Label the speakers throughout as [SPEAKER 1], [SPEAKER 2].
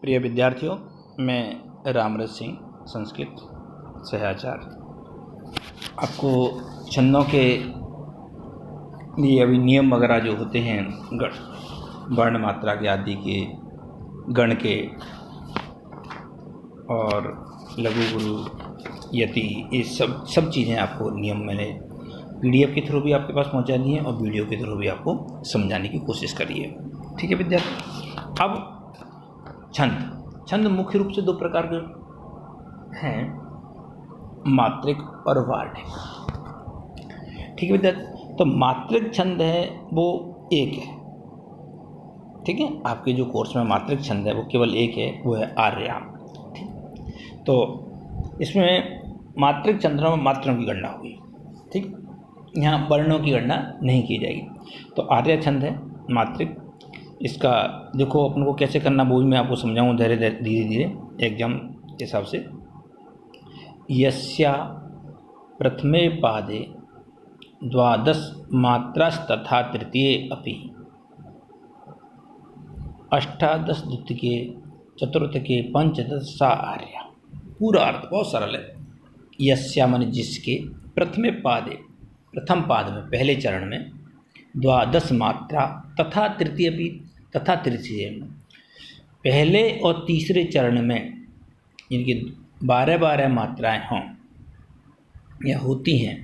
[SPEAKER 1] प्रिय विद्यार्थियों, मैं रामरज सिंह, संस्कृत सहाचार्य, आपको छंदों के लिए अभी नियम वगैरह जो होते हैं वर्ण मात्रा के आदि के, गण के और लघु गुरु यति, ये सब चीज़ें आपको नियम मैंने PDF के थ्रू भी आपके पास पहुंचा दी हैं और वीडियो के थ्रू भी आपको समझाने की कोशिश करी है। ठीक है विद्यार्थी। अब छंद मुख्य रूप से दो प्रकार के हैं, मात्रिक और वार्णिक। ठीक है विद्यार्थी। तो मात्रिक छंद है वो एक है, ठीक है। आपके जो कोर्स में मात्रिक छंद है वो केवल एक है, वो है आर्याम। ठीक। तो इसमें मात्रिक छंदों में मात्राओं की गणना होगी, ठीक। यहाँ वर्णों की गणना नहीं की जाएगी। तो आर्य छंद है मात्रिक। इसका देखो अपन को कैसे करना वो भी मैं आपको समझाऊँ धीरे धीरे एग्जाम के हिसाब से। यस्या प्रथमे पादे द्वादश मात्रास्तथा तृतीये अपि अष्टादश द्वितीये चतुर्थके पंचदश सा आर्या। पूरा अर्थ बहुत सरल है। यस्या माने जिसके, प्रथमे पादे प्रथम पाद में पहले चरण में, द्वादश मात्रा तथा तृतीय भी तथा तृतीय में, पहले और तीसरे चरण में इनकी 12 मात्राएं हों या होती हैं।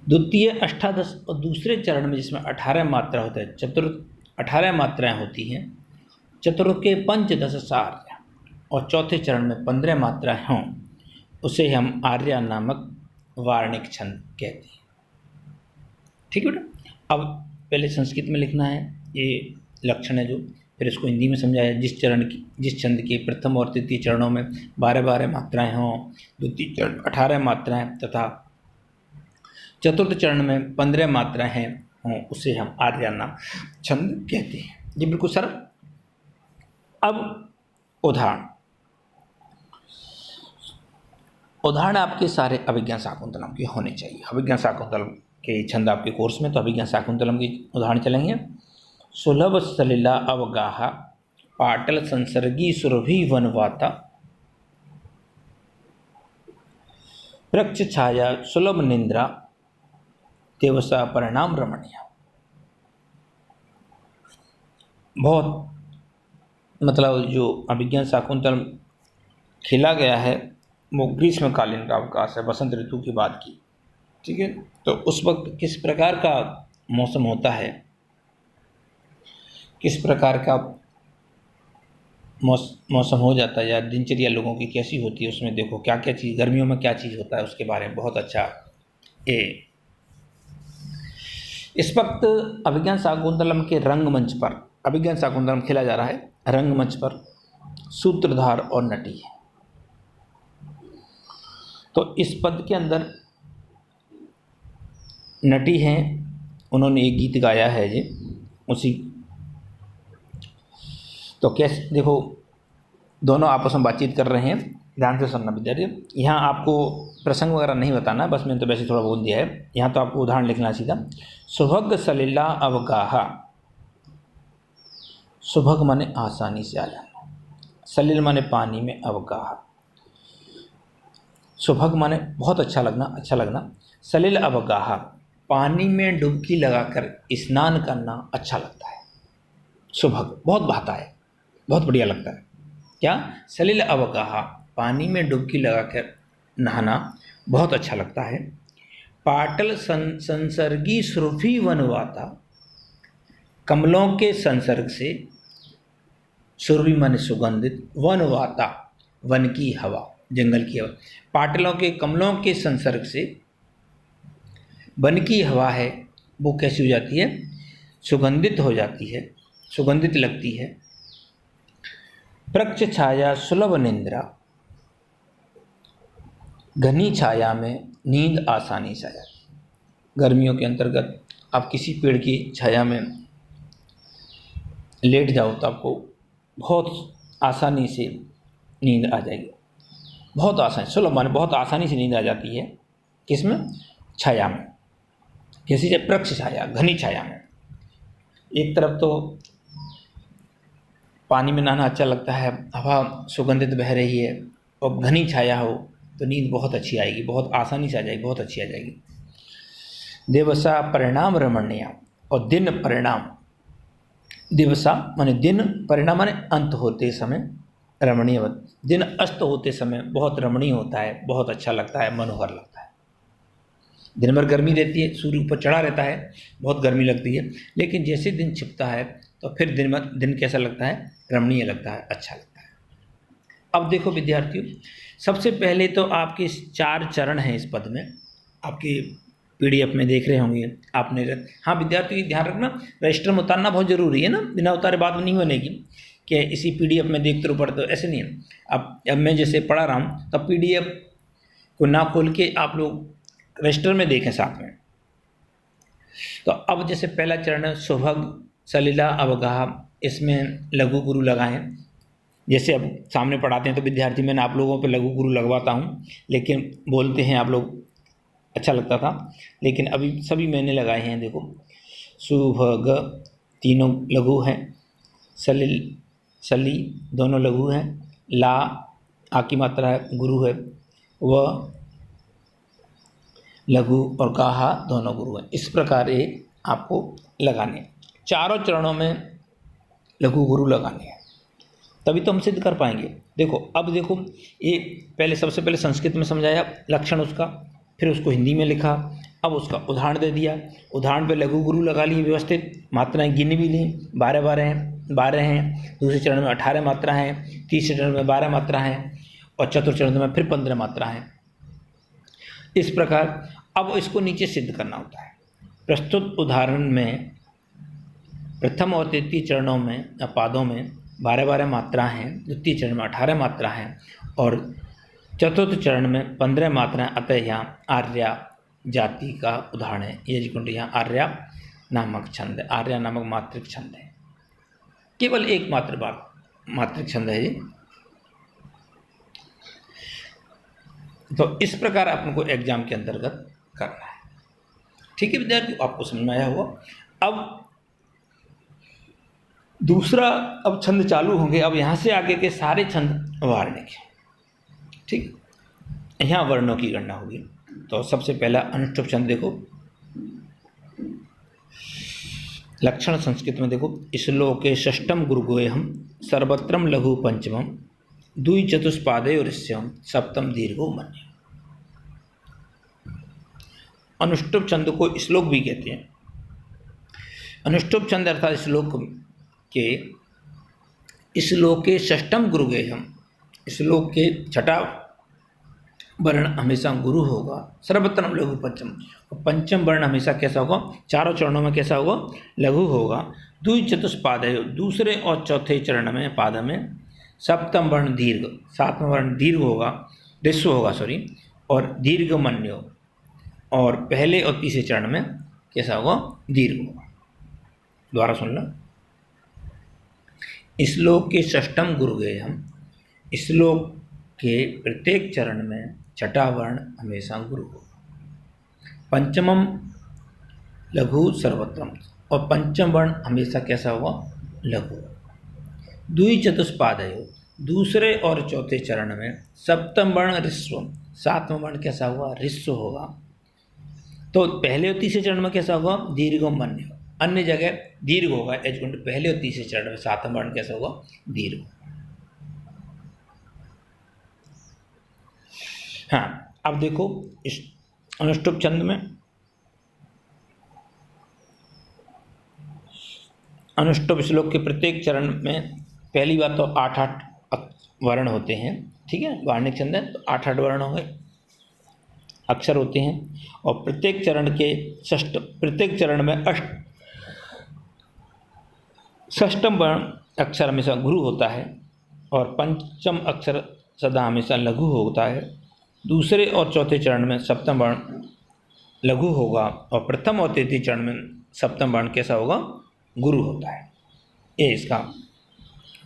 [SPEAKER 1] द्वितीय अष्टादश और दूसरे चरण में जिसमें 18 मात्रा होता है, 18 मात्राएं होती हैं। चतुर्थ के पंचदश सार्य और चौथे चरण में 15 मात्राएं हों, उसे हम आर्या नामक वार्णिक छंद कहते हैं। ठीक है बेटा। अब पहले संस्कृत में लिखना है, ये लक्षण है जो, फिर इसको हिंदी में समझाया। जिस छंद के प्रथम और तृतीय चरणों में 12 मात्राएं हों, द्वितीय चरण 18 मात्राएं तथा चतुर्थ चरण में 15 मात्राएं हों, उसे हम आर्या नाम छंद कहते हैं। ये बिल्कुल सरल। अब उदाहरण आपके सारे अभिज्ञा शाकुंतलम के होने चाहिए। अभिज्ञा शाकुंतलम के छंद आपके कोर्स में, तो अभिज्ञा शाकुंतलम के उदाहरण चलेंगे। सुलभ सलिला अवगाहा पाटल संसर्गी सुरभि वनवाता वृक्ष छाया सुलभ निंद्रा देवसा परिणाम रमणीय। बहुत मतलब जो अभिज्ञा शाकुंतलम खिला गया है वो ग्रीष्मकालीन का अवकाश है, बसंत ऋतु की बात की। ठीक है। तो उस वक्त किस प्रकार का मौसम होता है, किस प्रकार का मौसम हो जाता है या दिनचर्या लोगों की कैसी होती है, उसमें देखो क्या क्या चीज़, गर्मियों में क्या चीज़ होता है उसके बारे में बहुत अच्छा ये। इस वक्त अभिज्ञान शाकुंतलम के रंगमंच पर, अभिज्ञान शाकुंतलम खेला जा रहा है रंगमंच पर, सूत्रधार और नटी है। तो इस पद के अंदर नटी हैं, उन्होंने एक गीत गाया है जी, उसी। तो कैसे देखो, दोनों आपस में बातचीत कर रहे हैं, ध्यान से सुनना विद्यार्थी। यहाँ आपको प्रसंग वगैरह नहीं बताना, बस मैंने तो वैसे थोड़ा बोल दिया है। यहाँ तो आपको उदाहरण लिखना सीधा। सुभग सलिला अवगाहा, सुभग माने आसानी से आ जाना, सलिल माने पानी में, अवगाहा सुभग माने बहुत अच्छा लगना, सलिल अवगाहा पानी में डुबकी लगाकर स्नान करना अच्छा लगता है। सुभग बहुत भाता है, बहुत बढ़िया लगता है। क्या? सलिल अवगाहा पानी में डुबकी लगाकर नहाना बहुत अच्छा लगता है। पाटल संसर्गी सुरभि वनवाता, कमलों के संसर्ग से, सुरभि माने सुगंधित, वनवाता वन की हवा, जंगल की हवा। पाटलों के कमलों के संसर्ग से वन की हवा है वो कैसी हो जाती है? सुगंधित हो जाती है, सुगंधित लगती है। वृक्ष छाया सुलभ निंद्रा, घनी छाया में नींद आसानी से आ जाती है। गर्मियों के अंतर्गत आप किसी पेड़ की छाया में लेट जाओ तो आपको बहुत आसानी से नींद आ जाएगी, बहुत आसानी, सुलभ माने बहुत आसानी से नींद आ जाती है। किसमें? छाया में। कैसी? वृक्ष छाया, घनी छाया में। एक तरफ तो पानी में नहाना अच्छा लगता है, हवा सुगंधित बह रही है और घनी छाया हो तो नींद बहुत अच्छी आएगी, बहुत आसानी से आ जाएगी, बहुत अच्छी आ जाएगी। दिवसा परिणाम रमणीय, और दिन परिणाम, दिवसा माने दिन, परिणाम माने अंत होते समय, रमणीय दिन अस्त होते समय बहुत रमणीय होता है, बहुत अच्छा लगता है, मनोहर लगता है। दिन भर गर्मी रहती है, सूर्य ऊपर चढ़ा रहता है, बहुत गर्मी लगती है, लेकिन जैसे दिन छिपता है तो फिर दिन कैसा लगता है, रमणीय लगता है, अच्छा लगता है। अब देखो विद्यार्थियों, सबसे पहले तो आपके 4 चरण हैं इस पद में, आपके PDF में देख रहे होंगे आपने। हाँ विद्यार्थियों, ध्यान रखना रजिस्टर में उतारना बहुत ज़रूरी है ना, बिना उतारे बात नहीं बनेगी कि इसी PDF में देखते रहो पढ़ते, ऐसे नहीं है। अब मैं जैसे पढ़ा रहा हूँ तब PDF को ना खोल के आप लोग रजिस्टर में देखें साथ में। तो अब जैसे पहला चरण है सुभग सलिला अवगाह, इसमें लघु गुरु लगाएं। जैसे अब सामने पढ़ाते हैं तो विद्यार्थी, मैंने आप लोगों पे लघु गुरु लगवाता हूँ, लेकिन बोलते हैं आप लोग, अच्छा लगता था, लेकिन अभी सभी मैंने लगाए हैं। देखो सुभग तीनों लघु हैं, सलिल सली दोनों लघु हैं, ला आ की मात्रा है, गुरु है, व लघु और गाहा दोनों गुरु हैं। इस प्रकार ये आपको लगाने, चारों चरणों में लघु गुरु लगाने हैं, तभी तो हम सिद्ध कर पाएंगे। देखो अब देखो, ये पहले सबसे पहले संस्कृत में समझाया लक्षण उसका, फिर उसको हिंदी में लिखा, अब उसका उदाहरण दे दिया, उदाहरण पे लघु गुरु लगा लिए व्यवस्थित, मात्राएं गिन भी ली, 12 हैं, दूसरे चरण में 18 मात्रा हैं, तीसरे चरण में 12 मात्रा हैं, और चतुर्थ चरण में फिर 15 मात्रा हैं। इस प्रकार अब इसको नीचे सिद्ध करना होता है। प्रस्तुत उदाहरण में प्रथम और तृतीय चरणों में पादों में 12 मात्रा हैं, द्वितीय चरण में 18 मात्रा हैं, और चतुर्थ चरण में 15 मात्राएं। अतः यहाँ आर्या जाति का उदाहरण है। ये जिकुंड यहाँ आर्या नामक छंद है, आर्या नामक मात्रिक छंद है, केवल एक मात्र बात मात्रिक छंद है ये। तो इस प्रकार आपको एग्जाम के अंतर्गत करना है। ठीक है विद्यार्थी, आपको समझ में आया होगा। अब दूसरा, अब छंद चालू होंगे। अब यहाँ से आगे के सारे छंद वार्णिक हैं। ठीक, यहाँ वर्णों की गणना होगी। तो सबसे पहला अनुष्टुप छंद देखो, लक्षण संस्कृत में देखो, श्लोके षष्ठम गुरुगोयम सर्वत्रम लघु पंचमम द्वि चतुष्पादयोरिष्यम सप्तम दीर्घो मन्य। अनुष्टुप छंद को श्लोक भी कहते हैं। अनुष्टुप छंद अर्थात श्लोक के षष्ठम गुरुगेयम, श्लोक के छठा वर्ण हमेशा गुरु होगा, सर्वत्रम लघु पंचम, और पंचम वर्ण हमेशा कैसा होगा, चारों चरणों में कैसा होगा, लघु होगा। द्वि चतुष्पादयो, दूसरे और चौथे चरण में पाद में, सप्तम वर्ण दीर्घ, सातवां वर्ण दीर्घ होगा, ऋस्व होगा सॉरी, और दीर्घ मन्यो, और पहले और तीसरे चरण में कैसा होगा, दीर्घ होगा। दोबारा सुन लो, श्लोक के षष्ठम गुरुगेयम, श्लोक के प्रत्येक चरण में छठा वर्ण हमेशा गुरु होगा। पंचमम लघु सर्वत्रम, और पंचम वर्ण हमेशा कैसा होगा, लघु। द्वि चतुष्पादयो, दूसरे और चौथे चरण में सप्तम वर्ण ऋस्व, सातवां वर्ण कैसा हुआ, ऋस्व होगा। तो पहले और तीसरे चरण में कैसा होगा, दीर्घो मन्य, अन्य जगह दीर्घ होगा। एजकुंड पहले और तीसरे चरण में सातवां वर्ण कैसा होगा, दीर्घ। हाँ, अब देखो इस अनुष्टुप छंद में, अनुष्टुप श्लोक के प्रत्येक चरण में पहली बात तो 8-8 वर्ण होते हैं। ठीक है, वार्णिक छंद है तो 8-8 वर्ण होंगे, अक्षर होते हैं, और प्रत्येक चरण में षष्ठम वर्ण अक्षर हमेशा गुरु होता है, और पंचम अक्षर सदा हमेशा लघु होता है। दूसरे और चौथे चरण में सप्तम वर्ण लघु होगा, और प्रथम और तृतीय चरण में सप्तम वर्ण कैसा होगा, गुरु होता है। ये इसका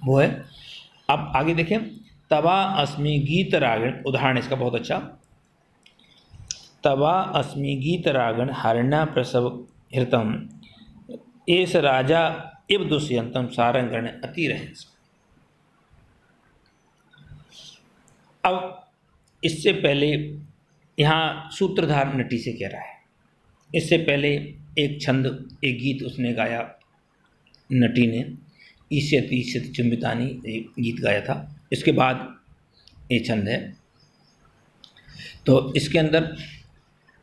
[SPEAKER 1] वो है। अब आगे देखें, तवा अस्मि गीत रागण, उदाहरण इसका बहुत अच्छा, तवा अस्मि गीत रागण हरिणा प्रसव हृतम एस राजा इव दुष्यंतम सारंगण अति रहस। अब इससे पहले यहाँ सूत्रधार नटी से कह रहा है, इससे पहले एक छंद, एक गीत उसने गाया, नटी ने ईशत ईशत चुंबितानी एक गीत गाया था। इसके बाद ये छंद है। तो इसके अंदर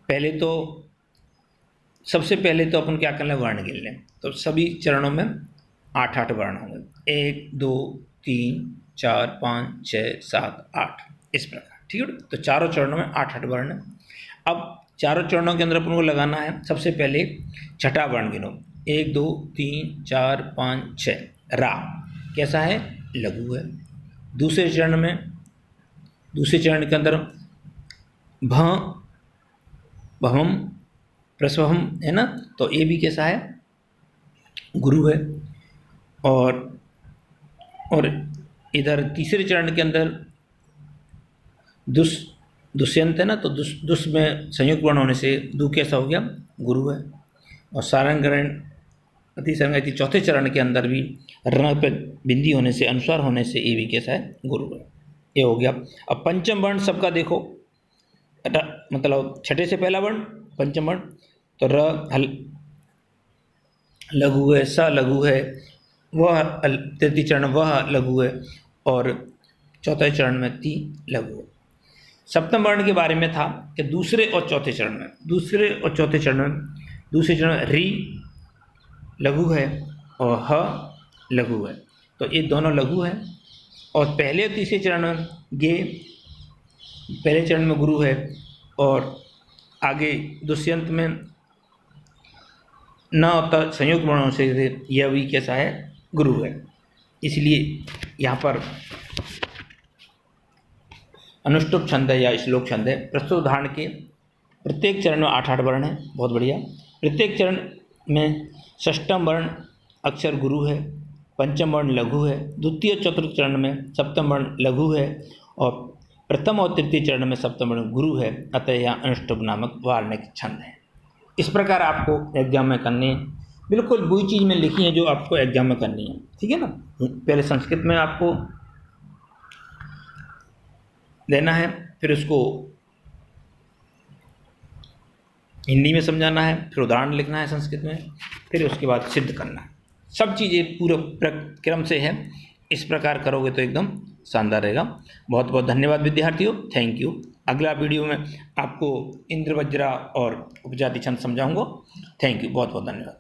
[SPEAKER 1] पहले तो सबसे पहले तो अपन क्या करना है, वर्ण गिन लें। तो सभी चरणों में 8-8 वर्ण होंगे, 1 2 3 4 5 6 7 8 इस प्रकार, ठीक है। तो चारों चरणों में 8-8 वर्ण। अब चारों चरणों के अंदर अपन को लगाना है सबसे पहले छठा वर्ण गिनो, 1 2 3 4 5 6 रा, कैसा है, लघु है। दूसरे चरण के अंदर भ भवम प्रसवम है ना, तो ये भी कैसा है, गुरु है। और इधर तीसरे चरण के अंदर दुष्यंत है ना, तो दुष् में संयुक्त वर्ण होने से दु कैसा हो गया, गुरु है। और सारंगरण अतिसंगति चौथे चरण के अंदर भी रण पे बिंदी होने से, अनुस्वार होने से ये भी कैसा है, गुरु है। ये हो गया। अब पंचम वर्ण सबका देखो, मतलब छठे से पहला वर्ण पंचम वर्ण, तो र लघु है, स लघु है, वह तृतीय चरण वह लघु है, और चौथे चरण में ती लघु है। सप्तम वर्ण के बारे में था कि दूसरे और चौथे चरण में री लघु है और ह लघु है, तो ये दोनों लघु है। और पहले और तीसरे चरण में गे, पहले चरण में गुरु है, और आगे दुष्यंत में न होता संयुक्त वर्णों से यह भी कैसा है, गुरु है। इसलिए यहाँ पर अनुष्टुप छंद है या श्लोक छंद है। प्रस्तुत उदाहरण के प्रत्येक चरण में 8-8 वर्ण है, बहुत बढ़िया। प्रत्येक चरण में षष्ठम वर्ण अक्षर गुरु है, पंचम वर्ण लघु है, द्वितीय चतुर्थ चरण में सप्तम वर्ण लघु है, और प्रथम और तृतीय चरण में सप्तम वर्ण गुरु है। अतः यह अनुष्टुप नामक वार्णिक छंद है। इस प्रकार आपको एग्जाम में करने हैं, बिल्कुल वही चीज़ में लिखी है जो आपको एग्जाम में करनी है, ठीक है ना। पहले संस्कृत में आपको देना है, फिर उसको हिंदी में समझाना है, फिर उदाहरण लिखना है संस्कृत में, फिर उसके बाद सिद्ध करना है। सब चीज़ें पूरे क्रम से है। इस प्रकार करोगे तो एकदम शानदार रहेगा। बहुत बहुत धन्यवाद विद्यार्थियों, थैंक यू। अगला वीडियो में आपको इंद्र वज्रा और उपजाति छंद समझाऊंगा। थैंक यू, बहुत बहुत धन्यवाद।